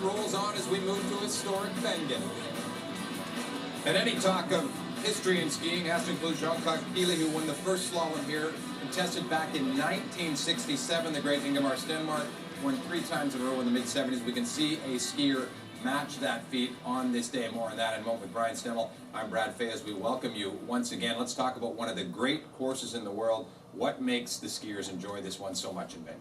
Rolls on as we move to historic Wengen. And any talk of history in skiing has to include Jean-Claude Killy, who won the first slalom here, contested back in 1967. The great Ingemar Stenmark won 3 times in a row in the mid-70s. We can see a skier match that feat on this day. More on that in a moment with Brian Stemmel. I'm Brad Fay as we welcome you once again. Let's talk about one of the great courses in the world. What makes the skiers enjoy this one so much in Wengen?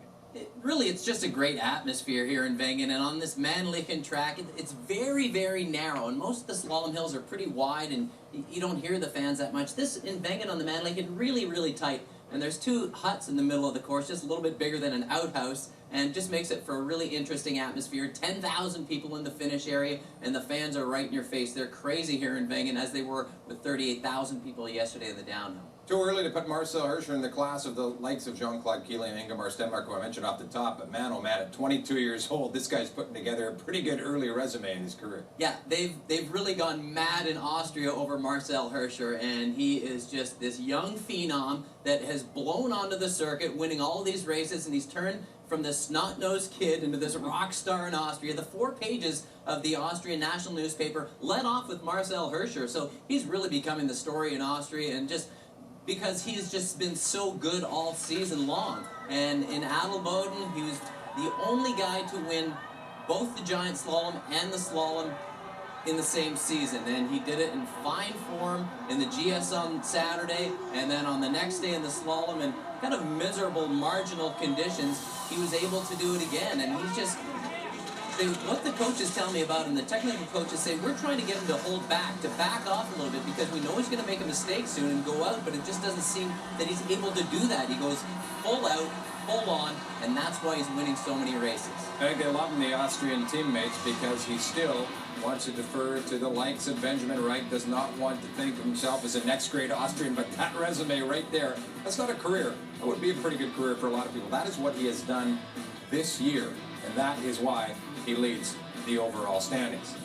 It's just a great atmosphere here in Wengen, and on this Mannlichen track, it's very, very narrow, and most of the slalom hills are pretty wide, and you don't hear the fans that much. This in Wengen on the Mannlichen, really, really tight, and there's 2 huts in the middle of the course, just a little bit bigger than an outhouse, and just makes it for a really interesting atmosphere. 10,000 people in the finish area, and the fans are right in your face. They're crazy here in Wengen, as they were with 38,000 people yesterday in the downhill. Too early to put Marcel Hirscher in the class of the likes of Jean-Claude Killy and Ingemar Stenmark, who I mentioned off the top, but man, oh man, at 22 years old, this guy's putting together a pretty good early resume in his career. Yeah, they've really gone mad in Austria over Marcel Hirscher, and he is just this young phenom that has blown onto the circuit, winning all these races, and he's turned from this snot-nosed kid into this rock star in Austria. The 4 pages of the Austrian national newspaper led off with Marcel Hirscher, so he's really becoming the story in Austria, and just because he's just been so good all season long. And in Adelboden, he was the only guy to win both the giant slalom and the slalom in the same season, and he did it in fine form in the GS on Saturday, and then on the next day in the slalom in kind of miserable marginal conditions, he was able to do it again. And he's just, what the coaches tell me about him, the technical coaches say, we're trying to get him to hold back, to back off a little bit, because we know he's going to make a mistake soon and go out, but it just doesn't seem that he's able to do that. He goes full out, full on, and that's why he's winning so many races. I think they love him, the Austrian teammates, because he still wants to defer to the likes of Benjamin Reich, does not want to think of himself as a next great Austrian, but that resume right there, that's not a career. That would be a pretty good career for a lot of people. That is what he has done this year, and that is why he leads the overall standings.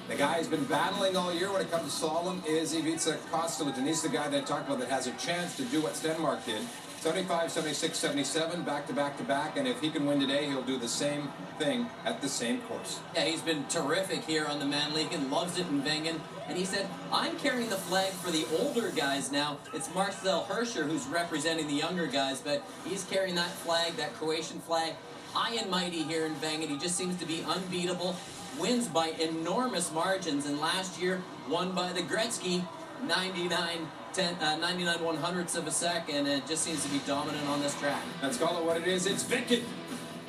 The guy who's been battling all year when it comes to slalom is Ivica Kostelic, and he's the guy that I talked about that has a chance to do what Stenmark did. 75, 76, 77, back to back to back, and if he can win today, he'll do the same thing at the same course. Yeah, he's been terrific here on the Mannlichen, loves it in Wengen, and he said, I'm carrying the flag for the older guys now. It's Marcel Hirscher who's representing the younger guys, but he's carrying that flag, that Croatian flag, high and mighty here in Wengen. He just seems to be unbeatable, wins by enormous margins, and last year won by the Gretzky 99 100ths of a second, and it just seems to be dominant on this track. Let's call it what it is. It's Wengen.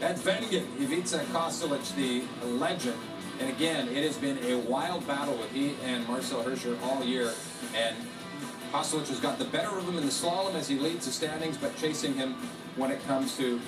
That's Wengen. Ivica Kostelic, the legend. And again, it has been a wild battle with he and Marcel Hirscher all year, and Kostelic has got the better of him in the slalom as he leads the standings, but chasing him when it comes to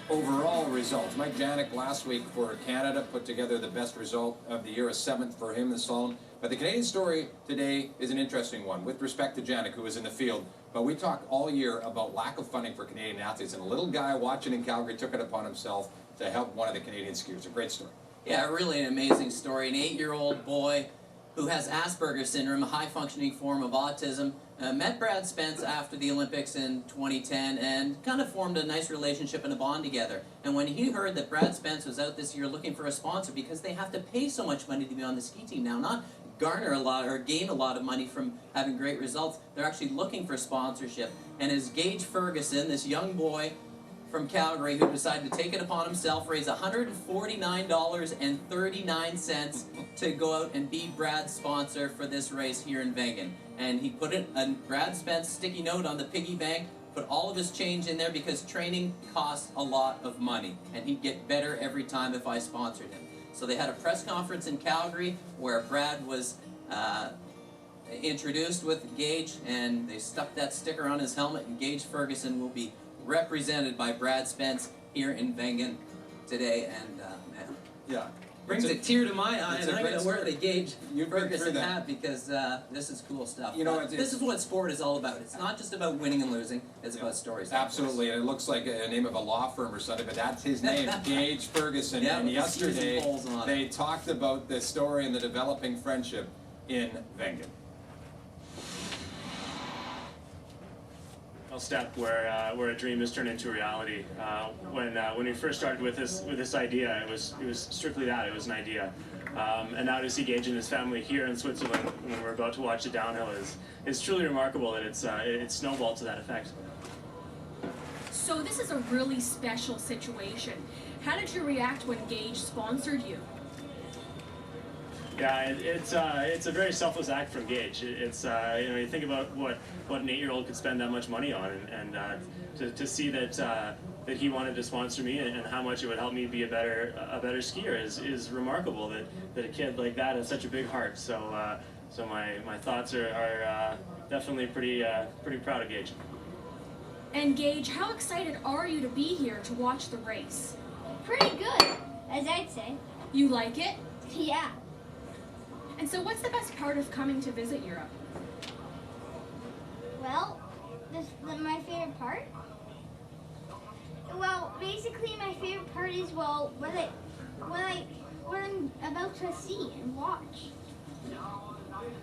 overall results. Mike Janik last week for Canada put together the best result of the year, a 7th for him in the slalom. But the Canadian story today is an interesting one with respect to Janik, who is in the field. But we talked all year about lack of funding for Canadian athletes, and a little guy watching in Calgary took it upon himself to help one of the Canadian skiers. A great story. Yeah, really an amazing story. An 8-year-old boy who has Asperger's syndrome, a high-functioning form of autism, met Brad Spence after the Olympics in 2010 and kind of formed a nice relationship and a bond together. And when he heard that Brad Spence was out this year looking for a sponsor, because they have to pay so much money to be on the ski team now, not garner a lot or gain a lot of money from having great results, they're actually looking for sponsorship. And as Gage Ferguson, this young boy from Calgary who decided to take it upon himself, raise $149.39 to go out and be Brad's sponsor for this race here in Wengen. And he put a Brad Spence sticky note on the piggy bank, put all of his change in there because training costs a lot of money, and he'd get better every time if I sponsored him. So they had a press conference in Calgary where Brad was introduced with Gage, and they stuck that sticker on his helmet, and Gage Ferguson will be represented by Brad Spence here in Wengen today, and man, yeah, brings a tear to my eye, and I'm going to wear the Gage You've been Ferguson through that. hat because this is cool stuff. You know, this is what sport is all about. It's not just about winning and losing, it's about stories. Absolutely, and it looks like a name of a law firm or something, but that's his name, Gage Ferguson. Yeah, and yesterday they it. talked about the story and the developing friendship in Wengen. step where a dream has turned into a reality. When we first started with this idea, it was strictly that. It was an idea. And now to see Gage and his family here in Switzerland when we're about to watch the downhill is truly remarkable that it's snowballed to that effect. So this is a really special situation. How did you react when Gage sponsored you? Yeah, it's a very selfless act from Gage. It's you think about what an 8-year-old could spend that much money on, and to see that he wanted to sponsor me and how much it would help me be a better skier is remarkable. That a kid like that has such a big heart. So my thoughts are definitely pretty proud of Gage. And Gage, how excited are you to be here to watch the race? Pretty good, as I'd say. You like it? Yeah. And so what's the best part of coming to visit Europe? Well, my favorite part? Well, basically my favorite part is, well, what I'm about to see and watch.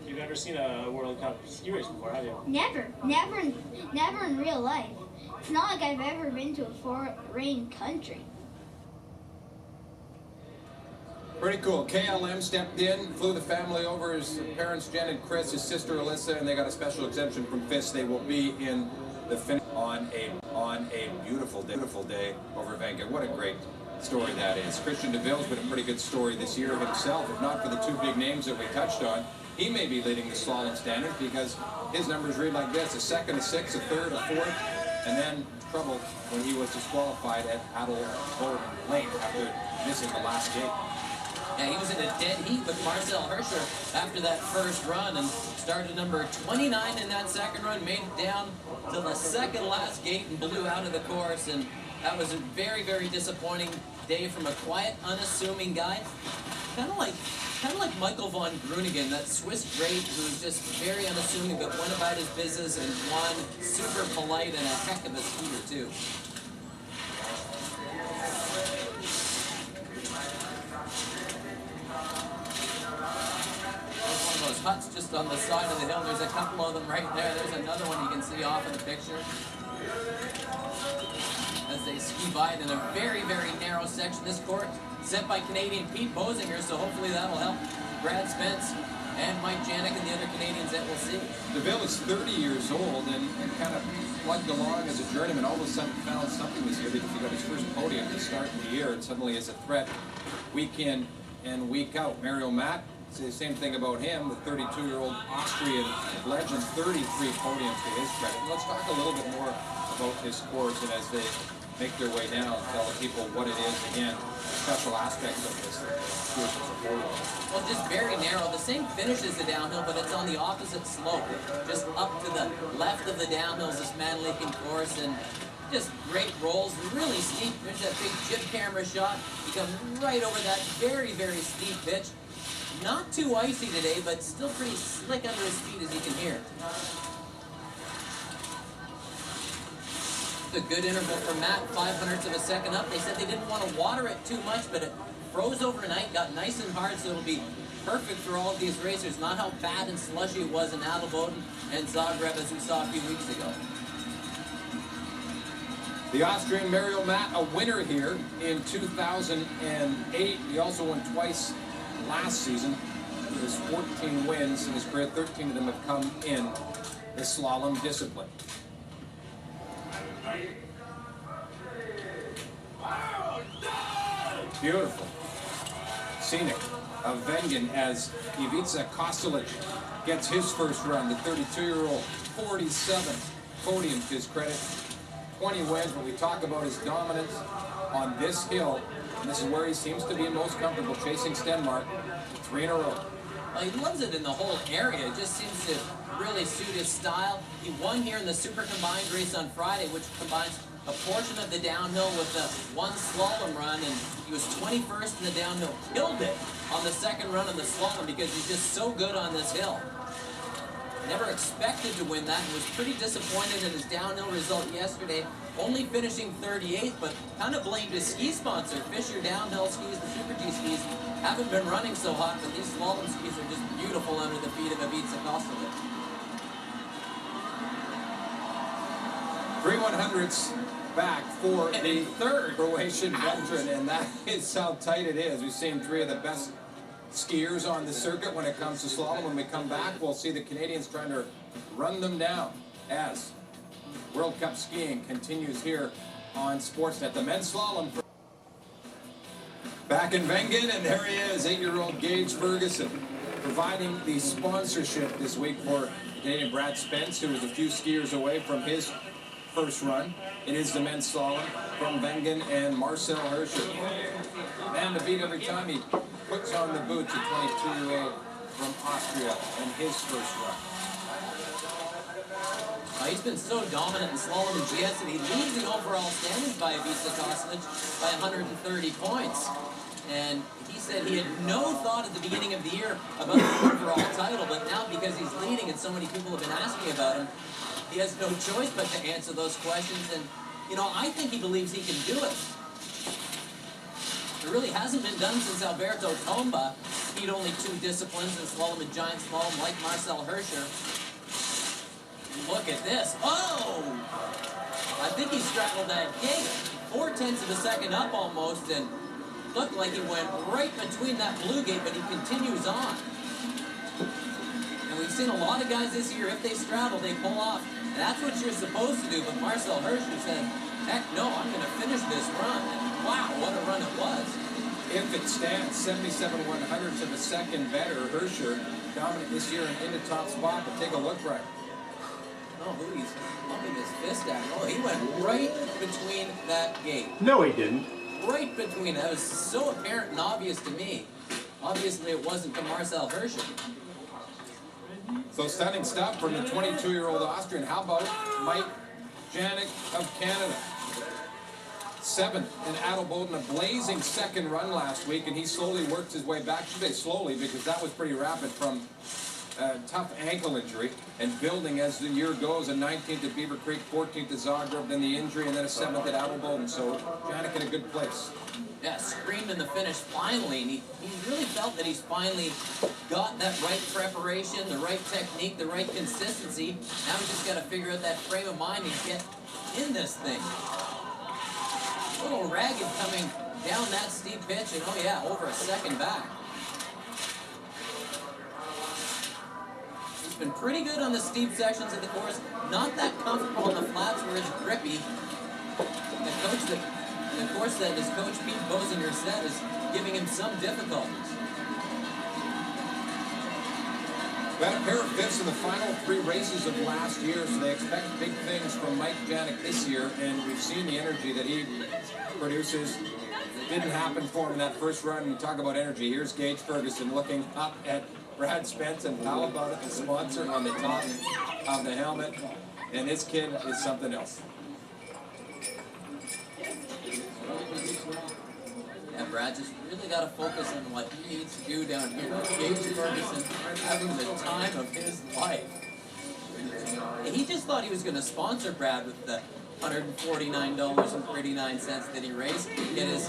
You've never seen a World Cup ski race before, have you? Never in real life. It's not like I've ever been to a foreign country. Pretty cool. KLM stepped in, flew the family over, his parents Jen and Chris, his sister Alyssa, and they got a special exemption from FIS. They will be in the finish on a beautiful day over Wengen. What a great story that is. Christian DeVille's been a pretty good story this year himself. If not for the two big names that we touched on, he may be leading the slalom standard because his numbers read like this: a second, a sixth, a third, a fourth, and then trouble when he was disqualified at Lauberhorn late after missing the last gate. Yeah, he was in a dead heat with Marcel Hirscher after that first run and started number 29 in that second run, made it down to the second last gate and blew out of the course. And that was a very, very disappointing day from a quiet, unassuming guy. Kind of like Michael von Groningen, that Swiss great who was just very unassuming but went about his business and won, super polite and a heck of a skier too. Those huts just on the side of the hill. There's a couple of them right there. There's another one you can see off in the picture as they ski by it in a very, very narrow section. This court set by Canadian Pete Bosinger, so hopefully that'll help Brad Spence and Mike Janik and the other Canadians that we'll see. DeVille is 30 years old and kind of plugged along as a journeyman. All of a sudden found something this year because he got his first podium to start the year and suddenly is a threat week in and week out. Mario Matt, say the same thing about him, the 32-year-old Austrian legend, 33 podiums to his credit. And let's talk a little bit more about his course and as they make their way down, tell the people what it is, again, special aspects of this course as a whole. Well, just very narrow. The same finish as the downhill, but it's on the opposite slope. Just up to the left of the downhill is this man-leaking course, and just great rolls, really steep. There's that big chip camera shot. You come right over that very, very steep pitch. Not too icy today, but still pretty slick under his feet as you can hear. It's a good interval for Matt, 0.05 of a second up. They said they didn't want to water it too much, but it froze overnight, got nice and hard, so it'll be perfect for all of these racers. Not how bad and slushy it was in Adelboden and Zagreb as we saw a few weeks ago. The Austrian Mario Matt, a winner here in 2008. He also won twice last season. He has 14 wins in his career. 13 of them have come in the slalom discipline. Beautiful. Scenic of Wengen as Ivica Kostelic gets his first run. The 32-year-old, 47 podium to his credit. 20 wins. When we talk about his dominance on this hill, and this is where he seems to be most comfortable, chasing Stenmark, 3 in a row. Well, he loves it in the whole area. It just seems to really suit his style. He won here in the Super Combined race on Friday, which combines a portion of the downhill with the one slalom run, and he was 21st in the downhill. Killed it on the second run of the slalom because he's just so good on this hill. Never expected to win that and was pretty disappointed in his downhill result yesterday, only finishing 38th, but kind of blamed his ski sponsor. Fisher Downhill Skis, the Super G skis, haven't been running so hot, but these slalom skis are just beautiful under the feet of Ivica Kostelic. 3/100ths back for the third Croatian veteran, and that is how tight it is. We've seen three of the best skiers on the circuit when it comes to slalom. When we come back, we'll see the Canadians trying to run them down as World Cup skiing continues here on Sportsnet. The men's slalom back in Wengen, and there he is, 8-year-old Gage Ferguson, providing the sponsorship this week for Canadian Brad Spence, who was a few skiers away from his first run. It is the men's slalom from Wengen and Marcel Hirscher. Man to beat every time he puts on the boots, a 22-year-old from Austria in his first run. He's been so dominant in slalom and GS that he leads the overall standings by Ivica Kosinic by 130 points. And he said he had no thought at the beginning of the year about the overall title, but now because he's leading and so many people have been asking about him, he has no choice but to answer those questions. And, you know, I think he believes he can do it. It really hasn't been done since Alberto Tomba skied only 2 disciplines in slalom and giant slalom like Marcel Hirscher. Look at this. Oh! I think he straddled that gate. 4/10 of a second up almost, and looked like he went right between that blue gate, but he continues on. And we've seen a lot of guys this year, if they straddle, they pull off. And that's what you're supposed to do, but Marcel Hirscher said, heck no, I'm going to finish this run. And wow, what a run it was. If it stands 77/100ths of a second better, Hirscher dominant this year and in the top spot, but take a look right. Oh, who he's pumping his fist at. Oh, he went right between that gate. No, he didn't. Right between. That was so apparent and obvious to me. Obviously, it wasn't to Marcel Hirscher. So stunning stuff from the 22-year-old Austrian. How about Mike Janik of Canada? 7th in Adelboden, a blazing second run last week, and he slowly worked his way back. I should say slowly because that was pretty rapid from tough ankle injury, and building as the year goes. A 19th at Beaver Creek, 14th at Zagreb, then the injury, and then a 7th at Adelboden. So Janik in a good place. Yeah, screamed in the finish finally, and he really felt that he's finally got that right preparation, the right technique, the right consistency. Now he's just got to figure out that frame of mind and get in this thing. A little ragged coming down that steep pitch, and oh yeah, over a second back. Been pretty good on the steep sections of the course, not that comfortable on the flats where it's grippy. The course that his coach Pete Bosinger said is giving him some difficulties. Got a pair of fifths in the final 3 races of last year, so they expect big things from Mike Janik this year, and we've seen the energy that he produces. Didn't happen for him in that first run. And talk about energy. Here's Gage Ferguson looking up at Brad Spence, and how about it, the sponsor on the top of the helmet, and this kid is something else. Yeah, Brad just really got to focus on what he needs to do down here. Gage Ferguson having the time of his life. He just thought he was going to sponsor Brad with the $149.39 that he raised. Get his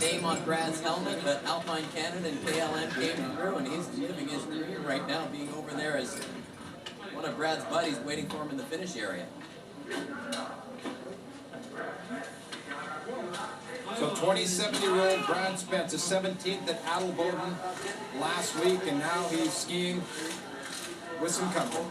name on Brad's helmet, but Alpine Canada and KLM came through, and he's living his career right now, being over there as one of Brad's buddies waiting for him in the finish area. So 27-year-old Brad Spence, a 17th at Adelboden last week, and now he's skiing with some company.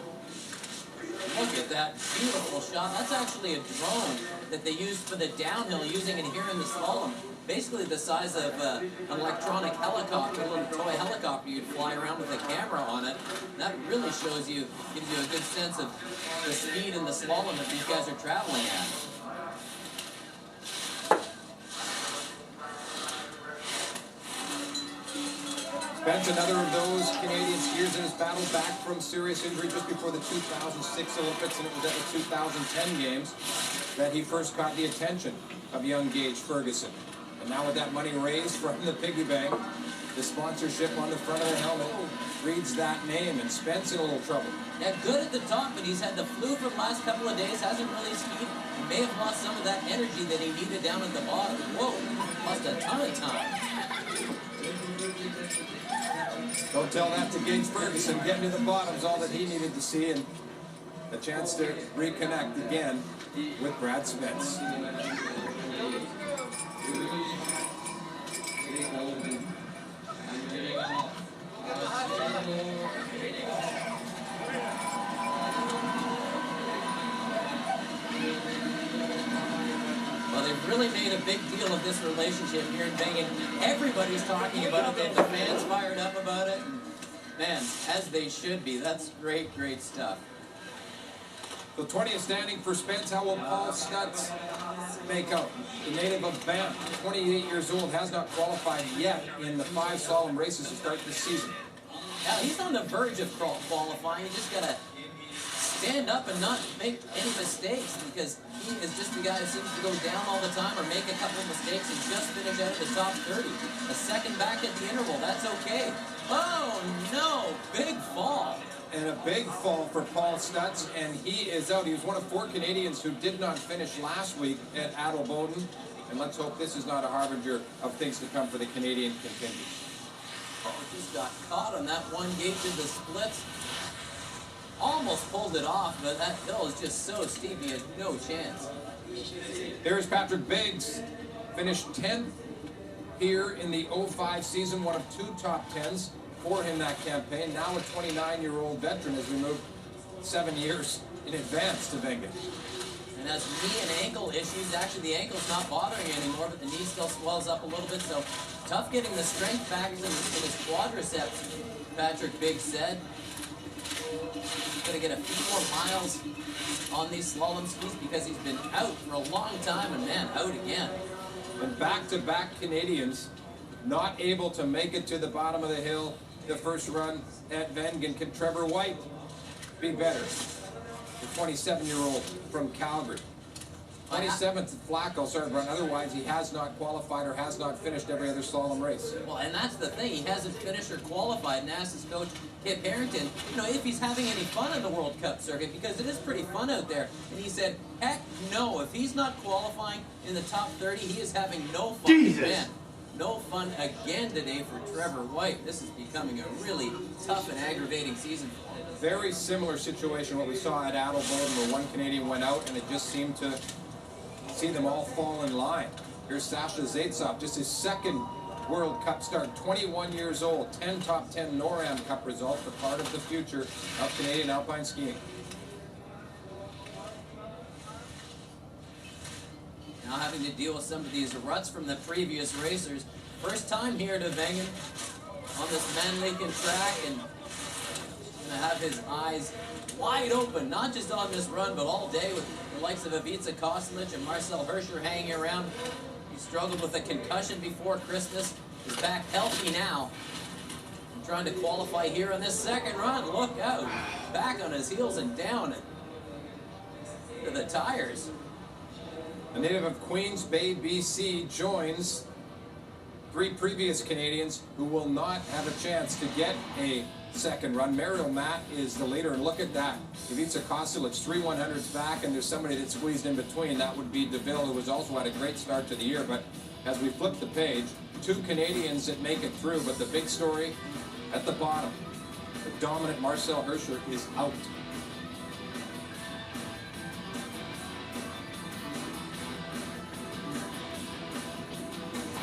Look at that beautiful shot. That's actually a drone that they used for the downhill, using it here in the slalom. Basically the size of an electronic helicopter, a little toy helicopter you'd fly around with a camera on it. That really shows you, gives you a good sense of the speed and the slalom that these guys are traveling at. Spence, another of those Canadian skiers in his battle back from serious injury just before the 2006 Olympics, and it was at the 2010 Games that he first caught the attention of young Gage Ferguson. And now with that money raised from the piggy bank, the sponsorship on the front of the helmet reads that name, and Spence in a little trouble. Yeah, good at the top, but he's had the flu for the last couple of days, hasn't really skied. He may have lost some of that energy that he needed down at the bottom. Whoa, lost a ton of time. Don't tell that to Gage Ferguson. Getting to the bottom's all that he needed to see, and a chance to reconnect again with Brad Spence. Well, they've really made a big deal of this relationship here in Wengen. Everybody's talking about it. The fans fired up about it. And man, as they should be. That's great, great stuff. The 20th standing for Spence. How will Paul Stutz make out? The native of Banff, 28 years old, has not qualified yet in the 5 slalom races to start this season. Now, he's on the verge of qualifying. You just got to stand up and not make any mistakes, because he is just the guy who seems to go down all the time or make a couple of mistakes and just finish out of the top 30. A second back at the interval, that's okay. Oh no, big fall. And a big fall for Paul Stutz, and he is out. He was one of 4 Canadians who did not finish last week at Adelboden, and let's hope this is not a harbinger of things to come for the Canadian contingent. Oh, just got caught on that one gate to the splits. Almost pulled it off, but that hill is just so steep, he has no chance. Here's Patrick Biggs, finished 10th here in the 05 season, one of 2 top 10s for him that campaign. Now a 29-year-old veteran as we move 7 years in advance to Wengen. And has knee and ankle issues. Actually, the ankle's not bothering anymore, but the knee still swells up a little bit, so tough getting the strength back in his quadriceps, Patrick Biggs said. Going to get a few more miles on these slalom skis because he's been out for a long time, and man, out again. And back-to-back Canadians not able to make it to the bottom of the hill the first run at Wengen. Can Trevor White be better? The 27-year-old from Calgary. 27th Flacco started run. Otherwise, he has not qualified or has not finished every other slalom race. Well, and that's the thing. He hasn't finished or qualified, and asked his coach, Kip Harrington, if he's having any fun in the World Cup circuit, because it is pretty fun out there. And he said, heck no. If he's not qualifying in the top 30, he is having no fun. Jesus. Man, no fun again today for Trevor White. This is becoming a really tough and aggravating season for him. Very similar situation what we saw at Adelboden, where one Canadian went out, and it just seemed to see them all fall in line. Here's Sasha Zaitsov, just his 2nd World Cup start, 21 years old, 10 top 10 NORAM Cup results, a part of the future of Canadian alpine skiing. Now having to deal with some of these ruts from the previous racers. First time here to Wengen on this Manlaken track, and gonna have his eyes wide open, not just on this run, but all day, with the likes of Ivica Kostelic and Marcel Hirscher hanging around. He struggled with a concussion before Christmas. He's back healthy now. Trying to qualify here on this second run. Look out. Back on his heels and down to the tires. A native of Queens Bay, BC, joins 3 previous Canadians who will not have a chance to get a second run. Mariel Matt is the leader, and look at that. Ivica Kostelic, 3 100s back, and there's somebody that squeezed in between. That would be DeVille, who has also had a great start to the year. But as we flip the page, 2 Canadians that make it through, but the big story at the bottom, the dominant Marcel Hirscher is out.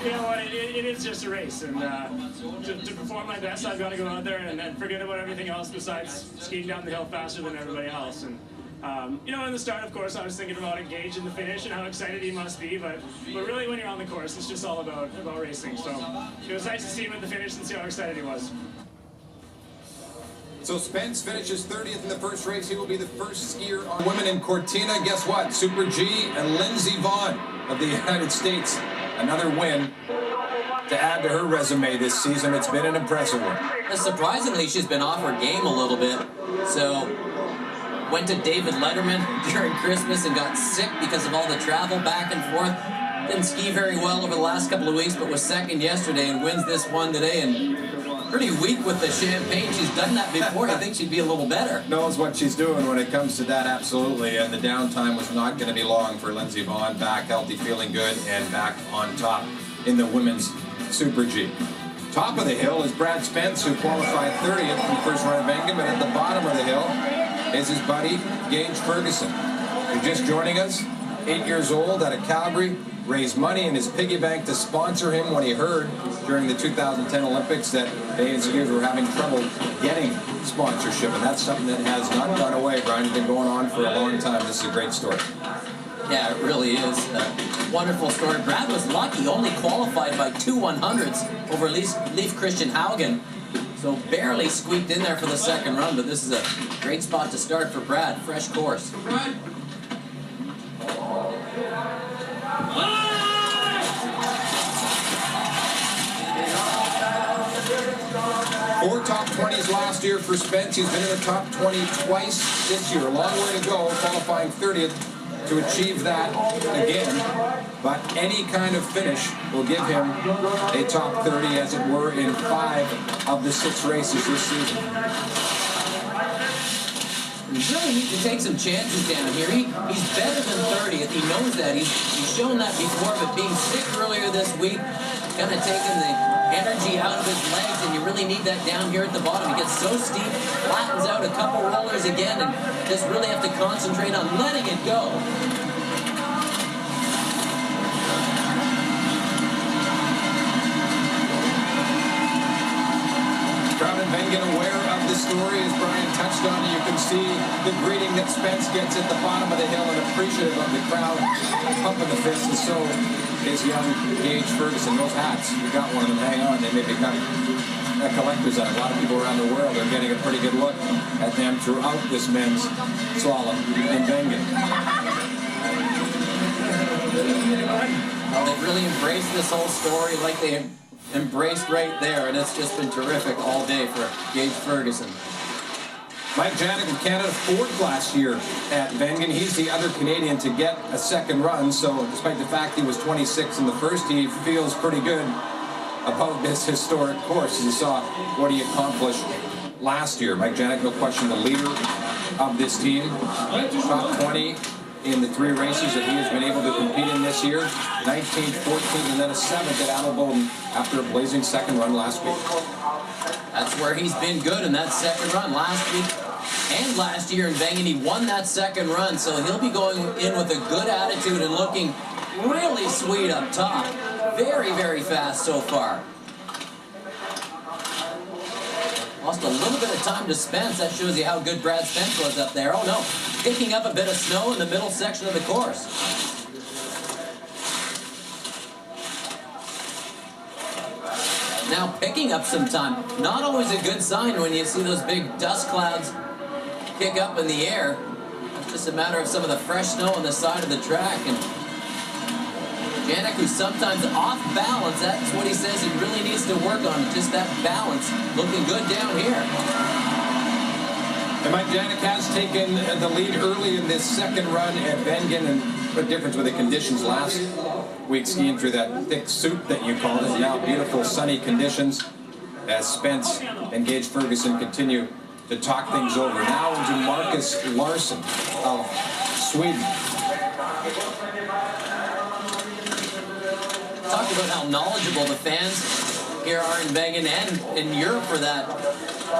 You know what, it is just a race, and to perform my best, I've got to go out there and then forget about everything else besides skiing down the hill faster than everybody else. And in the start, of course, I was thinking about engaging the finish and how excited he must be, but really when you're on the course, it's just all about racing. So it was nice to see him at the finish and see how excited he was. So Spence finishes 30th in the first race. He will be the first skier on women in Cortina. Guess what? Super G and Lindsey Vonn of the United States. Another win to add to her resume this season. It's been an impressive one. Surprisingly, she's been off her game a little bit. So, went to David Letterman during Christmas and got sick because of all the travel back and forth. Didn't ski very well over the last couple of weeks, but was second yesterday and wins this one today. And pretty weak with the champagne. She's done that before. I think she'd be a little better. Knows what she's doing when it comes to that, absolutely. And the downtime was not going to be long for Lindsey Vonn. Back healthy, feeling good, and back on top in the women's Super G. Top of the hill is Brad Spence, who qualified 30th in the first run of Wengen, but at the bottom of the hill, is his buddy, Gage Ferguson. If you're just joining us, 8 years old out of Calgary, raised money in his piggy bank to sponsor him when he heard during the 2010 Olympics that they and skiers were having trouble getting sponsorship. And that's something that has not gone away, Brian. It's been going on for a long time. This is a great story. Yeah, it really is a wonderful story. Brad was lucky, only qualified by 2 100ths over Leif Christian Haugen. So barely squeaked in there for the second run, but this is a great spot to start for Brad. Fresh course. Four top 20s last year for Spence. He's been in the top 20 twice this year. A long way to go, qualifying 30th to achieve that again. But any kind of finish will give him a top 30, as it were, in 5 of the 6 races this season. You really need to take some chances down here. He's better than 30th. He knows that. He's shown that before, but being sick earlier this week, kind of taking the energy out of his legs, and you really need that down here at the bottom. He gets so steep, flattens out a couple rollers again, and just really have to concentrate on letting it go. Crowd in Wengen aware of the story, as Brian touched on. You can see the greeting that Spence gets at the bottom of the hill, and appreciative of the crowd pumping the fist, and so is young Gage Ferguson. Those hats, you got one of them, hang on. They may become a collector's item. A lot of people around the world are getting a pretty good look at them throughout this men's slalom in Wengen. Well, they've really embraced this whole story like they embraced right there, and it's just been terrific all day for Gage Ferguson. Mike Janik of Canada, 4th last year at Wengen. He's the other Canadian to get a second run, so despite the fact he was 26 in the first, he feels pretty good about this historic course. You saw what he accomplished last year. Mike Janik, no question, the leader of this team. Top 20 in the 3 races that he has been able to compete in this year. 19th, 14th, and then a 7th at Lauberhorn after a blazing second run last week. That's where he's been good in that second run last week and last year in Wengen. He won that second run, so he'll be going in with a good attitude and looking really sweet up top. Very, very fast so far. Lost a little bit of time to Spence. That shows you how good Brad Spence was up there. Oh no, picking up a bit of snow in the middle section of the course. Now picking up some time. Not always a good sign when you see those big dust clouds kick up in the air. It's just a matter of some of the fresh snow on the side of the track. And Janik, who's sometimes off balance, that's what he says he really needs to work on, just that balance. Looking good down here. And Mike Janik has taken the lead early in this second run at Wengen, and what difference with the conditions last week skiing through that thick soup that you called it. Now beautiful sunny conditions as Spence and Gage Ferguson continue to talk things over. Now into Marcus Larsson of Sweden. Talk about how knowledgeable the fans here are in Wengen and in Europe for that,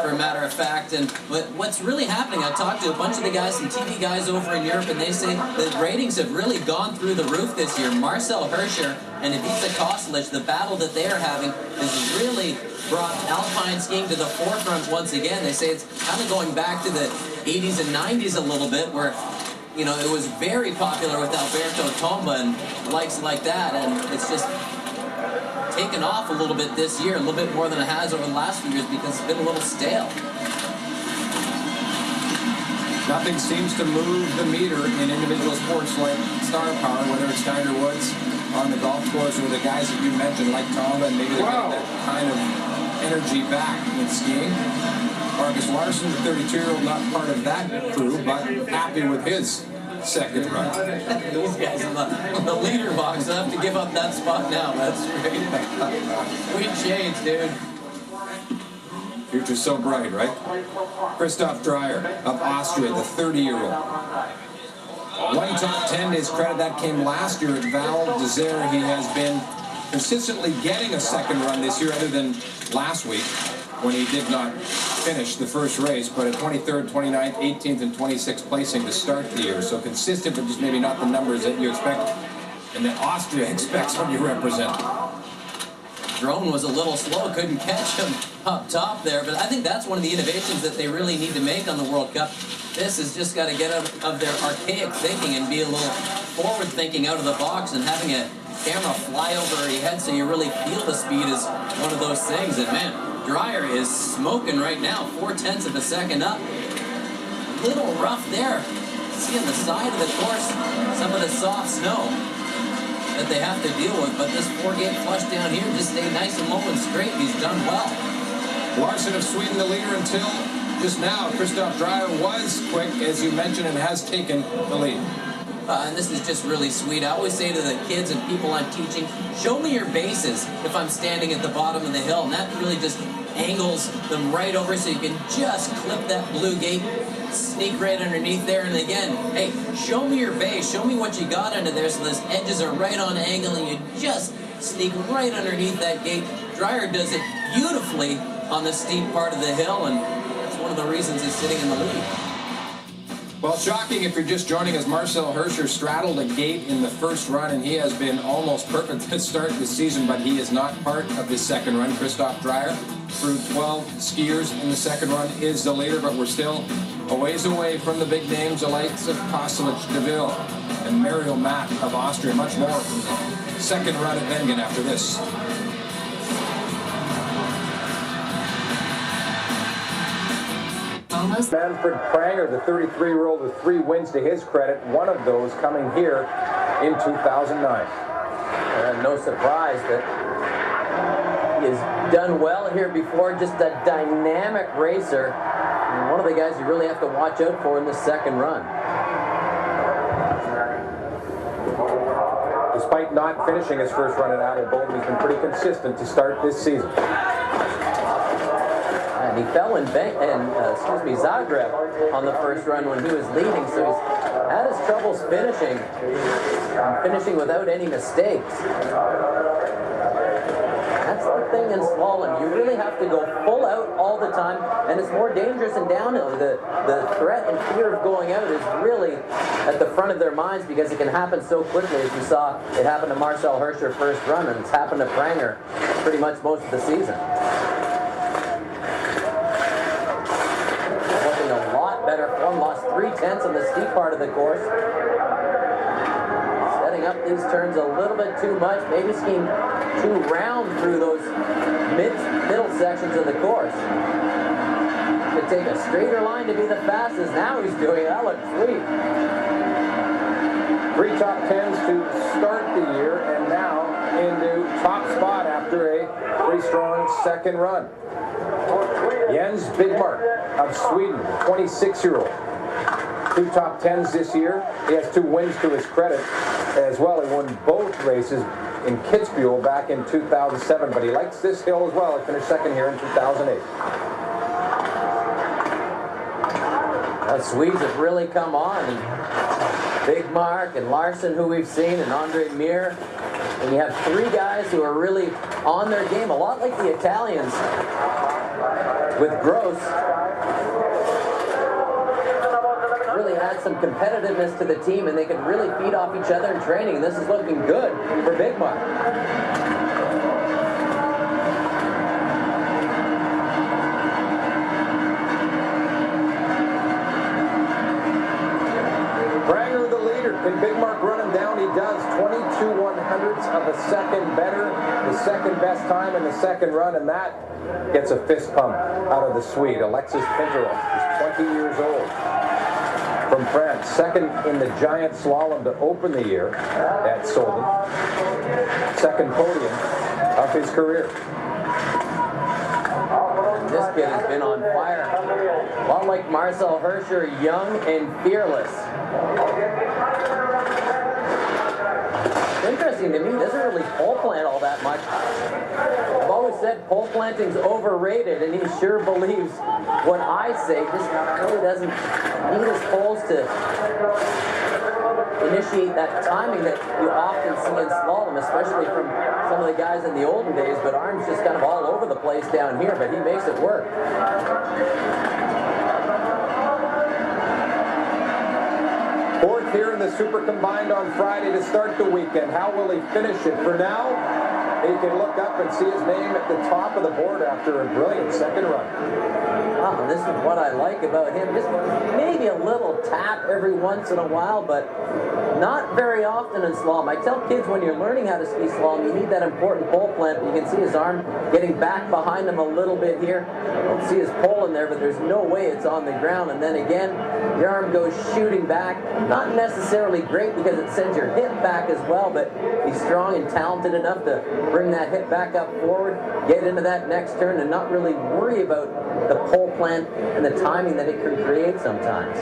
for a matter of fact. And what's really happening, I talked to a bunch of the guys, some TV guys over in Europe, and they say the ratings have really gone through the roof this year. Marcel Hirscher and Ivica Kostelic, the battle that they are having has really brought alpine skiing to the forefront once again. They say it's kind of going back to the 80s and 90s a little bit, where you know, it was very popular with Alberto Tomba and likes like that, and it's just taken off a little bit this year, a little bit more than it has over the last few years, because it's been a little stale. Nothing seems to move the meter in individual sports like star power, whether it's Tiger Woods on the golf course or the guys that you mentioned like Tomba, and maybe they're getting that kind of energy back in skiing. Marcus Larsson, the 32-year-old, not part of that crew, but happy with his second run. These guys in the leader box have to give up that spot now. That's great. Sweet shades, dude. Future's so bright, right? Christoph Dreyer of Austria, the 30-year-old. One top 10 to his credit. That came last year at Val d'Isère. He has been consistently getting a second run this year, other than last week. when he did not finish the first race, but a 23rd, 29th, 18th, and 26th placing to start the year. So consistent, but just maybe not the numbers that you expect and that Austria expects when you represent. Drone was a little slow, couldn't catch him up top there, but I think that's one of the innovations that they really need to make on the World Cup. This has just got to get out of their archaic thinking and be a little forward thinking out of the box, and having a camera fly over your head so you really feel the speed is one of those things. And man, Dreyer is smoking right now, 0.4 of a second up. A little rough there. See on the side of the course some of the soft snow that they have to deal with, but this 4-gate flush down here just stayed nice and low and straight. He's done well. Larson of Sweden the leader until just now. Christoph Dreyer was quick, as you mentioned, and has taken the lead. And this is just really sweet. I always say to the kids and people I'm teaching, show me your bases if I'm standing at the bottom of the hill, and that really just angles them right over so you can just clip that blue gate, sneak right underneath there. And again, hey, show me your base, show me what you got under there so those edges are right on angle and you just sneak right underneath that gate. Dreyer does it beautifully on the steep part of the hill, and that's one of the reasons he's sitting in the lead. Well, shocking if you're just joining us. Marcel Hirscher straddled a gate in the first run, and he has been almost perfect to start this season, but he is not part of this second run. Christoph Dreyer, through 12 skiers in the second run, is the leader, but we're still a ways away from the big names, the likes of Koselic, DeVille, and Mario Matt of Austria. Much more from the second run at Wengen after this. Manfred Pranger, the 33-year-old with 3 wins to his credit, one of those coming here in 2009. And no surprise that he has done well here before, just a dynamic racer. And one of the guys you really have to watch out for in the second run. Despite not finishing his first run at Adelboden, he's been pretty consistent to start this season. And he fell in Zagreb on the first run when he was leading, so he's had his troubles finishing without any mistakes. That's the thing in slalom. You really have to go full out all the time, and it's more dangerous in downhill. The threat and fear of going out is really at the front of their minds because it can happen so quickly, as you saw it happened to Marcel Hirscher first run, and it's happened to Pranger pretty much most of the season. Looking a lot better form, lost 0.3 on the steep part of the course. Setting up these turns a little bit too much, maybe skiing too round through those middle sections of the course. Could take a straighter line to be the fastest. Now he's doing it. That looks sweet. 3 top 10s to start the year, and now into top spot after a pretty strong second run. Jens Bigmark of Sweden, 26-year-old. 2 top 10s this year. He has 2 wins to his credit as well. He won both races in Kitzbühel back in 2007, but he likes this hill as well. He finished second here in 2008. The Swedes have really come on. And Bigmark and Larson, who we've seen, and Andre Mir. And you have 3 guys who are really on their game, a lot like the Italians with Gross. Really add some competitiveness to the team, and they can really feed off each other in training, and this is looking good for Bigmark. Pranger the leader. Can Bigmark run him down? He does. 22/100ths of a second better. The second best time in the second run, and that gets a fist pump out of the Swede. Alexis Pinterov is 20 years old. From France, second in the giant slalom to open the year at Solden. Second podium of his career. And this kid has been on fire. A lot like Marcel Hirscher, young and fearless. It's interesting to me, he doesn't really pole plant all that much. I've always said pole planting's overrated, and he sure believes what I say. Just really doesn't need his poles to initiate that timing that you often see in slalom, especially from some of the guys in the olden days, but arms just kind of all over the place down here, but he makes it work. Fourth here in the Super Combined on Friday to start the weekend. How will he finish it? For now, he can look up and see his name at the top of the board after a brilliant second run. Wow, this is what I like about him. Just maybe a little tap every once in a while, but not very often in slalom. I tell kids when you're learning how to ski slalom, you need that important pole plant. You can see his arm getting back behind him a little bit here. You don't see his pole in there, but there's no way it's on the ground. And then again, your arm goes shooting back. Not necessarily great because it sends your hip back as well, but he's strong and talented enough to bring that hip back up forward, get into that next turn, and not really worry about the pole plant and the timing that it can create sometimes.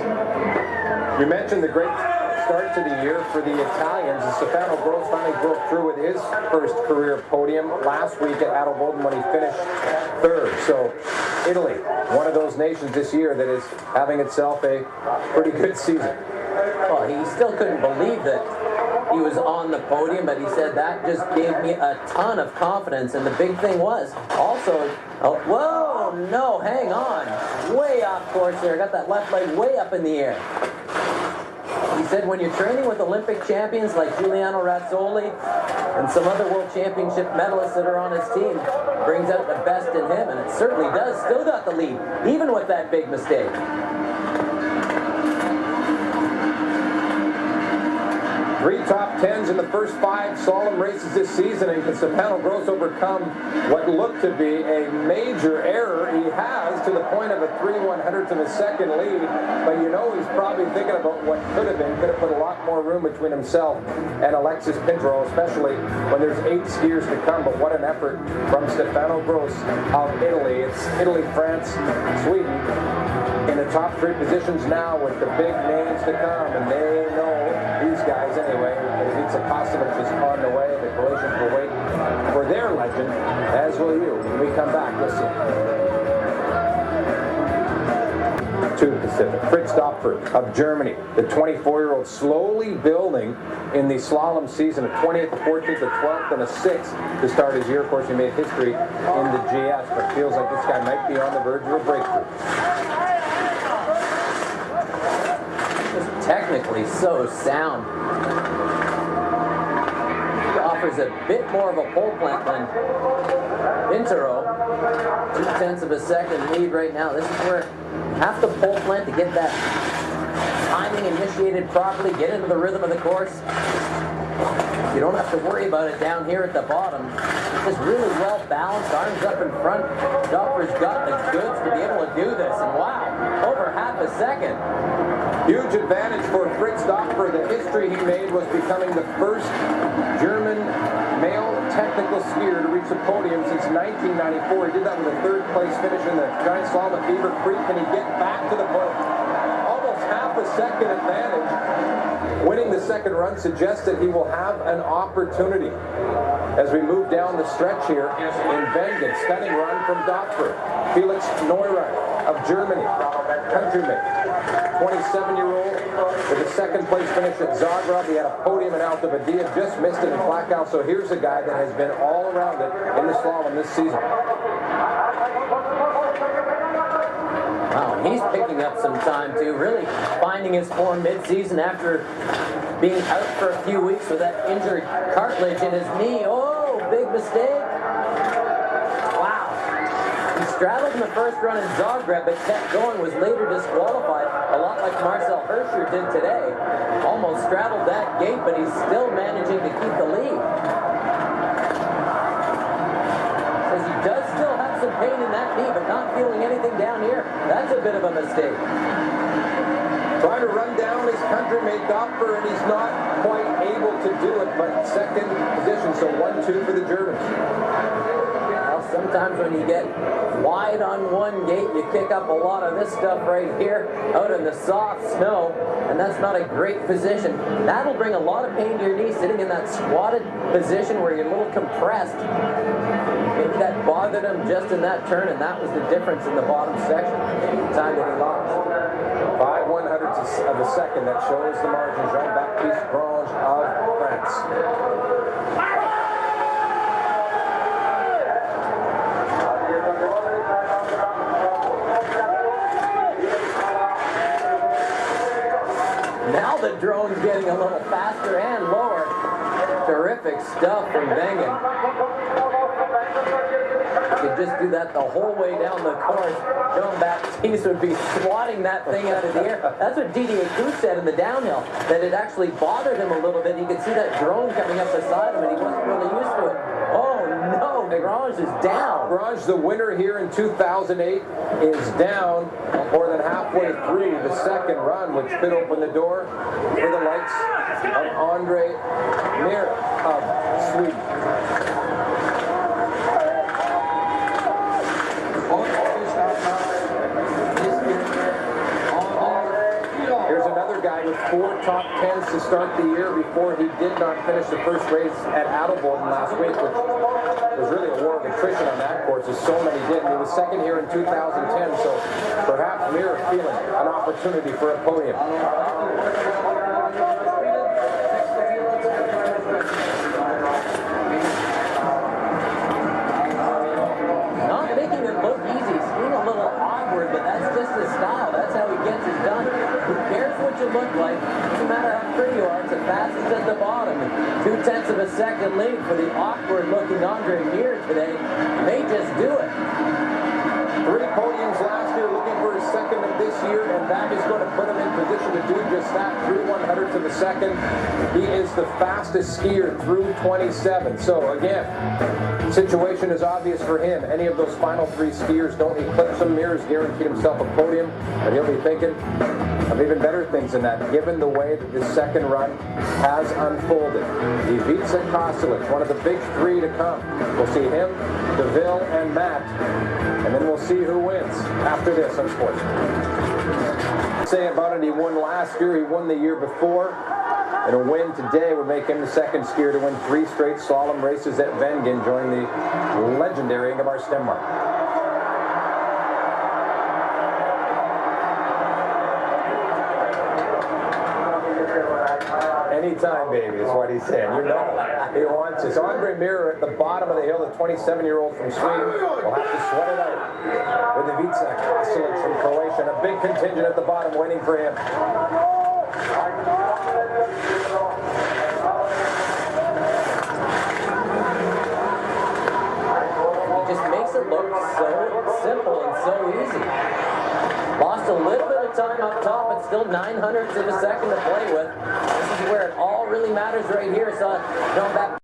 You mentioned the great start to the year for the Italians. And Stefano Gross finally broke through with his first career podium last week at Lauberhorn when he finished third. So Italy, one of those nations this year that is having itself a pretty good season. Well, he still couldn't believe that he was on the podium, but he said that just gave me a ton of confidence. And the big thing was also, whoa, no, hang on, way off course there. Got that left leg way up in the air. He said when you're training with Olympic champions like Giuliano Razzoli and some other world championship medalists that are on his team, brings out the best in him, and it certainly does. Still got the lead, even with that big mistake. 3 top 10s in the first 5 slalom races this season, and can Stefano Gross overcome what looked to be a major error? He has, to the point of a 3/100th of a second lead, but you know he's probably thinking about what could have been. Could have put a lot more room between himself and Alexis Pinturo, especially when there's 8 skiers to come. But what an effort from Stefano Gross of Italy. It's Italy, France, Sweden in the top 3 positions now with the big names to come, and they know these guys anyway. Ivica Pasovic is on the way. The Croatians will wait for their legend, as will you. When we come back, listen to the Pacific. Fritz Dopfer of Germany, the 24-year-old, slowly building in the slalom season, a 20th, a 14th, a 12th, and a 6th to start his year. Of course, he made history in the GS, but feels like this guy might be on the verge of a breakthrough. Technically so sound. He offers a bit more of a pole plant than Pinturo. 0.2 of a second lead right now. This is where you have to pole plant to get that timing initiated properly, get into the rhythm of the course. You don't have to worry about it down here at the bottom. It's just really well balanced, arms up in front. Dopfer's got the goods to be able to do this, and wow, over half a second. Huge advantage for Fritz Dopfer. The history he made was becoming the first German male technical skier to reach the podium since 1994. He did that with a 3rd place finish in the Giant Slalom at Beaver Creek. Can he get back to the podium? Almost half a second advantage. Winning the second run suggests that he will have an opportunity as we move down the stretch here in Wengen. Stunning run from Dopfer. Felix Neurath of Germany, countryman, 27-year-old with a 2nd place finish at Zagreb. He had a podium in Alta Badia, just missed it in Krakow. So here's a guy that has been all around it in the slalom this season. Wow, he's picking up some time too, really finding his form mid-season after being out for a few weeks with that injured cartilage in his knee. Oh, big mistake. Wow. He straddled in the first run in Zagreb, but kept going, was later disqualified, a lot like Marcel Hirscher did today. Almost straddled that gate, but he's still managing to keep the lead. Says he does still have some pain in that knee, but not feeling anything down here. That's a bit of a mistake. Trying to run down his countryman Dopfer, and he's not quite able to do it, but 2nd position, so 1-2 for the Germans. Well, sometimes when you get wide on one gate, you kick up a lot of this stuff right here out in the soft snow, and that's not a great position. That'll bring a lot of pain to your knee sitting in that squatted position where you're a little compressed. Maybe that bothered him just in that turn, and that was the difference in the bottom section. Maybe the time that he lost. 5/100ths of a second, that shows the margin. Jean-Baptiste Grange of France. the drone's getting a little faster and lower. Terrific stuff from Wengen. Could just do that the whole way down the course. Jean-Baptiste would be swatting that thing out of the air. That's what Didier Coupe said in the downhill, that it actually bothered him a little bit. He could see that drone coming up beside him, and he wasn't really used to it. Oh no, Grange is down. Grange, the winner here in 2008, is down more than halfway through the second run, which could open the door for the likes of Andre Mir of Sweden. With 4 top 10s to start the year before he did not finish the first race at Lauberhorn last week, which was really a war of attrition on that course, as so many did. And he was second here in 2010, so perhaps Mir feeling an opportunity for a podium. Not making it look easy. It's being a little awkward, but that's just his style. That's how he gets it done. Who cares what you look like? Doesn't matter how pretty you are. It's the fastest at the bottom. 2/10 of a second lead for the awkward-looking Andre Mir today. May just do it. 3 podiums last year, looking for his second of this year, and that is going to put him in position to do just that. 3/100ths of a second. He is the fastest skier through 27. So again, situation is obvious for him. Any of those final 3 skiers don't eclipse him. Mir has guaranteed himself a podium, but he'll be thinking of even better things than that, given the way that this second run has unfolded. Ivica Kostelic, one of the big 3 to come. We'll see him, DeVille, and Matt, and then we'll see who wins after this on Sports. Say about it, he won last year, he won the year before, and a win today would make him the second skier to win 3 straight slalom races at Wengen, joining the legendary Ingemar Stenmark. Anytime, baby, is what he's saying. You know he wants it. So Andre Mir at the bottom of the hill, the 27-year-old from Sweden, will have to sweat it out with Ivica Kostelic from Croatia. And a big contingent at the bottom waiting for him. He just makes it look so simple and so easy. Lost a little bit of time up top, but still 900ths of a second to play with. This is where it all really matters right here. So going back.